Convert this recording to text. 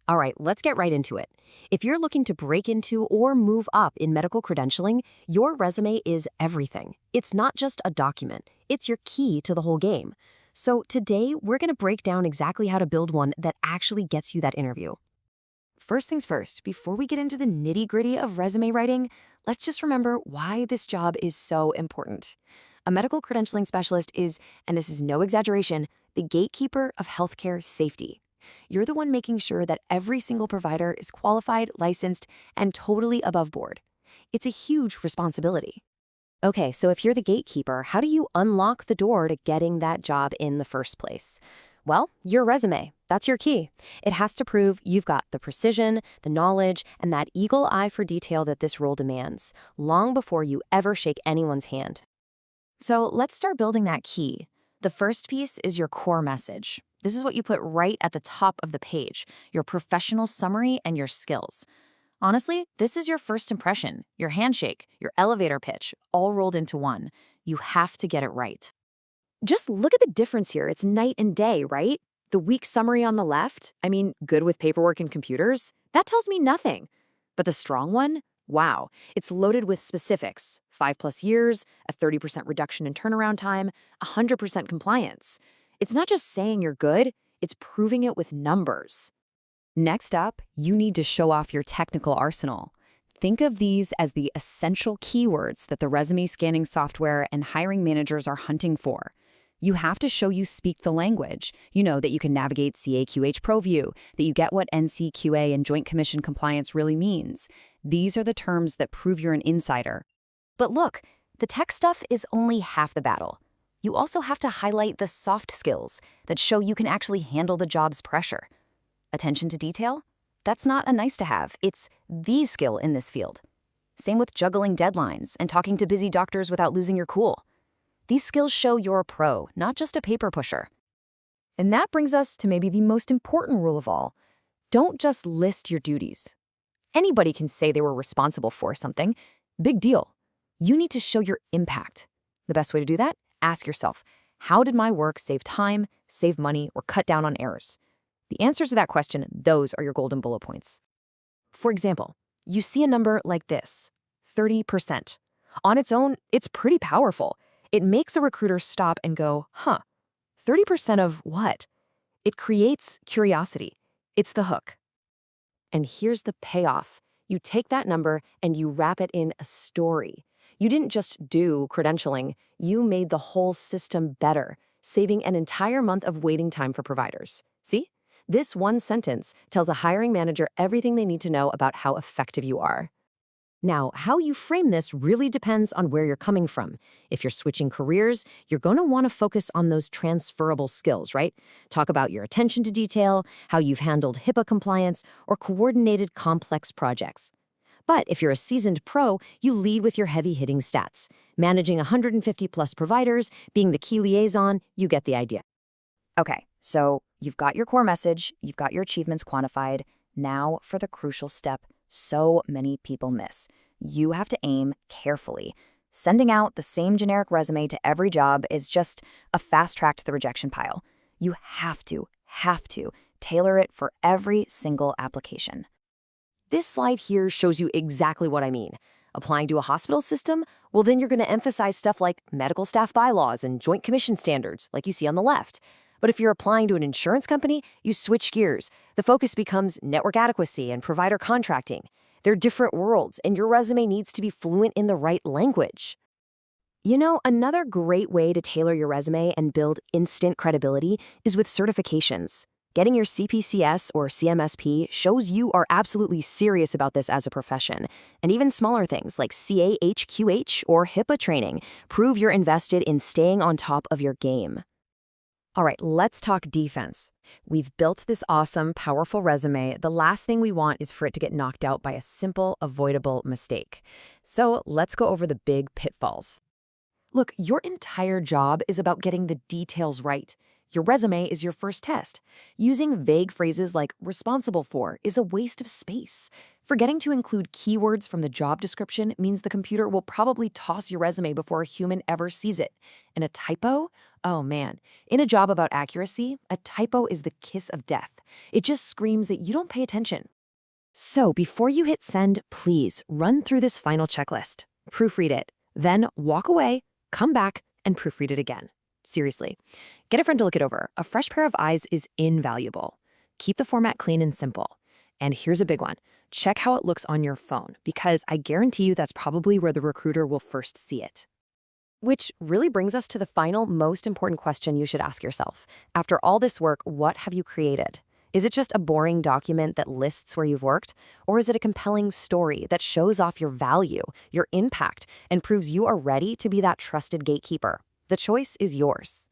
All right, let's get right into it. If you're looking to break into or move up in medical credentialing, your resume is everything. It's not just a document, it's your key to the whole game. So today, we're going to break down exactly how to build one that actually gets you that interview. First things first, before we get into the nitty-gritty of resume writing, let's just remember why this job is so important. A medical credentialing specialist is, and this is no exaggeration, the gatekeeper of healthcare safety. You're the one making sure that every single provider is qualified, licensed, and totally above board. It's a huge responsibility. Okay, so if you're the gatekeeper, how do you unlock the door to getting that job in the first place? Well, your resume. That's your key. It has to prove you've got the precision, the knowledge, and that eagle eye for detail that this role demands, long before you ever shake anyone's hand. So let's start building that key. The first piece is your core message. This is what you put right at the top of the page, your professional summary and your skills. Honestly, this is your first impression, your handshake, your elevator pitch, all rolled into one. You have to get it right. Just look at the difference here. It's night and day, right? The weak summary on the left, good with paperwork and computers, that tells me nothing. But the strong one, wow, it's loaded with specifics. 5+ years, a 30% reduction in turnaround time, 100% compliance. It's not just saying you're good, it's proving it with numbers. Next up, you need to show off your technical arsenal. Think of these as the essential keywords that the resume scanning software and hiring managers are hunting for. You have to show you speak the language, that you can navigate CAQH ProView, that you get what NCQA and Joint Commission compliance really means. These are the terms that prove you're an insider. But look, the tech stuff is only half the battle. You also have to highlight the soft skills that show you can actually handle the job's pressure. Attention to detail? That's not a nice to have, it's the skill in this field. Same with juggling deadlines and talking to busy doctors without losing your cool. These skills show you're a pro, not just a paper pusher. And that brings us to maybe the most important rule of all. Don't just list your duties. Anybody can say they were responsible for something. Big deal. You need to show your impact. The best way to do that? Ask yourself, how did my work save time, save money, or cut down on errors? The answers to that question, those are your golden bullet points. For example, you see a number like this, 30%. On its own, it's pretty powerful. It makes a recruiter stop and go, 30% of what? It creates curiosity. It's the hook. And here's the payoff. You take that number and you wrap it in a story. You didn't just do credentialing, you made the whole system better, saving an entire month of waiting time for providers. See? This one sentence tells a hiring manager everything they need to know about how effective you are. Now, how you frame this really depends on where you're coming from. If you're switching careers, you're going to want to focus on those transferable skills, right? Talk about your attention to detail, how you've handled HIPAA compliance, or coordinated complex projects. But if you're a seasoned pro, you lead with your heavy-hitting stats. Managing 150+ providers, being the key liaison, you get the idea. Okay, so you've got your core message, you've got your achievements quantified. Now for the crucial step so many people miss. You have to aim carefully. Sending out the same generic resume to every job is just a fast track to the rejection pile. You have to tailor it for every single application. This slide here shows you exactly what I mean. Applying to a hospital system? Well, then you're going to emphasize stuff like medical staff bylaws and Joint Commission standards, like you see on the left. But if you're applying to an insurance company, you switch gears. The focus becomes network adequacy and provider contracting. They're different worlds, and your resume needs to be fluent in the right language. Another great way to tailor your resume and build instant credibility is with certifications. Getting your CPCS or CMSP shows you are absolutely serious about this as a profession. And even smaller things like CAHQH or HIPAA training prove you're invested in staying on top of your game. All right, let's talk defense. We've built this awesome, powerful resume. The last thing we want is for it to get knocked out by a simple, avoidable mistake. So let's go over the big pitfalls. Look, your entire job is about getting the details right. Your resume is your first test. Using vague phrases like responsible for is a waste of space. Forgetting to include keywords from the job description means the computer will probably toss your resume before a human ever sees it. And a typo? Oh man, in a job about accuracy, a typo is the kiss of death. It just screams that you don't pay attention. So before you hit send, please run through this final checklist. Proofread it, then walk away, come back, and proofread it again. Seriously, get a friend to look it over. A fresh pair of eyes is invaluable. Keep the format clean and simple. And here's a big one. Check how it looks on your phone, because I guarantee you that's probably where the recruiter will first see it. Which really brings us to the final, most important question you should ask yourself. After all this work, what have you created? Is it just a boring document that lists where you've worked? Or is it a compelling story that shows off your value, your impact, and proves you are ready to be that trusted gatekeeper? The choice is yours.